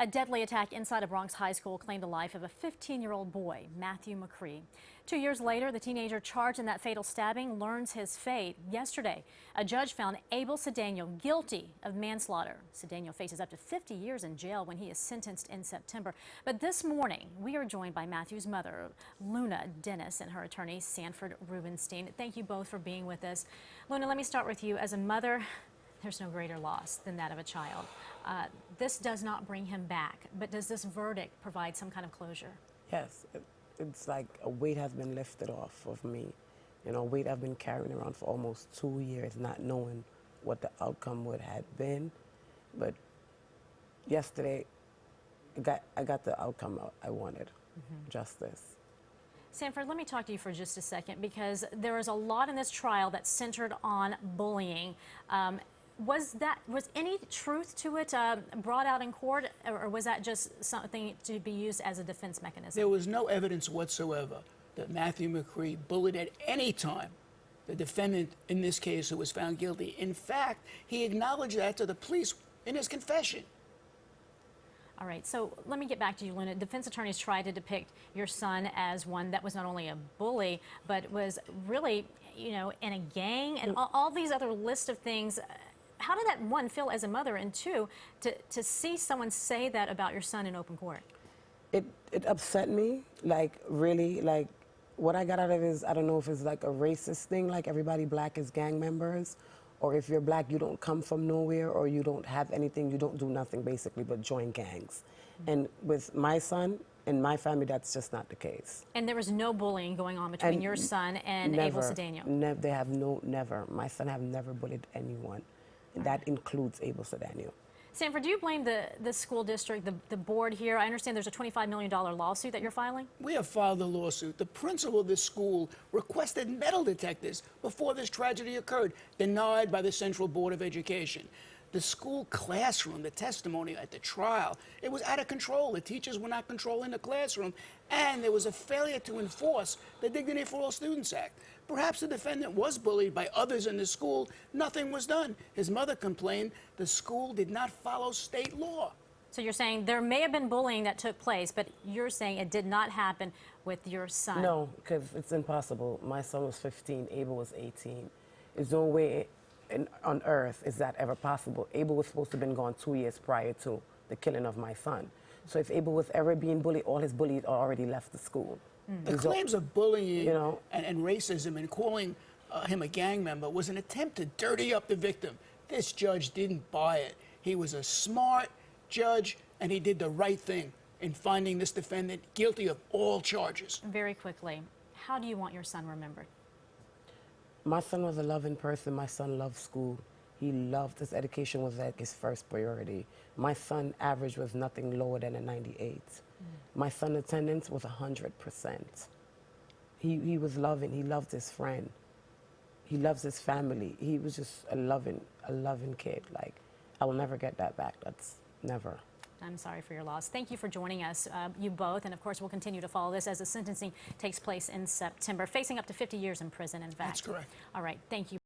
A deadly attack inside a Bronx high school claimed the life of a 15-year-old boy, Matthew McCree. 2 years later, the teenager charged in that fatal stabbing learns his fate. Yesterday, a judge found Abel Cedeno guilty of manslaughter. Cedeno faces up to 50 years in jail when he is sentenced in September. But this morning, we are joined by Matthew's mother, LOUANA Dennis, and her attorney, Sanford Rubenstein. Thank you both for being with us. LOUANA, let me start with you. As a mother, there's no greater loss than that of a child. This does not bring him back, but does this verdict provide some kind of closure? Yes, it's like a weight has been lifted off of me. You know, weight I've been carrying around for almost 2 years, not knowing what the outcome would have been. But yesterday, I got the outcome I wanted, justice. Sanford, let me talk to you for just a second, because there is a lot in this trial that's centered on bullying. Was any truth to it brought out in court, or was that just something to be used as a defense mechanism? There was no evidence whatsoever that Matthew McCree bullied at any time the defendant in this case who was found guilty. In fact, he acknowledged that to the police in his confession. All right, so let me get back to you, LOUANA. Defense attorneys tried to depict your son as one that was not only a bully, but was really, you know, in a gang and all these other list of things. How did that, one, feel as a mother, and two, to see someone say that about your son in open court? It upset me, like, really, like, what I got out of it is, I don't know if it's like a racist thing, like everybody black is gang members, or if you're black, you don't come from nowhere, or you don't have anything, you don't do nothing basically but join gangs. And with my son and my family, that's just not the case. And there was no bullying going on between your son and Abel Cedeno? They have never. My son have never bullied anyone. And that includes Abel Cedeno. Sanford, do you blame the school district, the board here? I understand there's a $25 million lawsuit that you're filing? We have filed a lawsuit. The principal of this school requested metal detectors before this tragedy occurred, denied by the Central Board of Education. The school classroom, the testimony at the trial, it was out of control. The teachers were not controlling the classroom, and there was a failure to enforce the Dignity for All Students Act. Perhaps the defendant was bullied by others in the school. Nothing was done. His mother complained the school did not follow state law. So you're saying there may have been bullying that took place, but you're saying it did not happen with your son? No, because it's impossible. My son was 15, Abel was 18. There's no way on earth is that ever possible. Abel was supposed to have been gone 2 years prior to the killing of my son. So if Abel was ever being bullied, all his bullies already left the school. The claims of bullying, you know, and racism and calling him a gang member was an attempt to dirty up the victim. This judge didn't buy it. He was a smart judge, and he did the right thing in finding this defendant guilty of all charges. Very quickly, how do you want your son remembered? My son was a loving person. My son loved school. He loved his education, was like his first priority. My son average was nothing lower than a 98. My son attendance was 100%. He was loving. He loved his friend. He loves his family. He was just a loving kid. Like, I will never get that back. That's never. I'm sorry for your loss. Thank you for joining us, you both. And of course, we'll continue to follow this as the sentencing takes place in September, facing up to 50 years in prison, in fact. That's correct. All right. Thank you.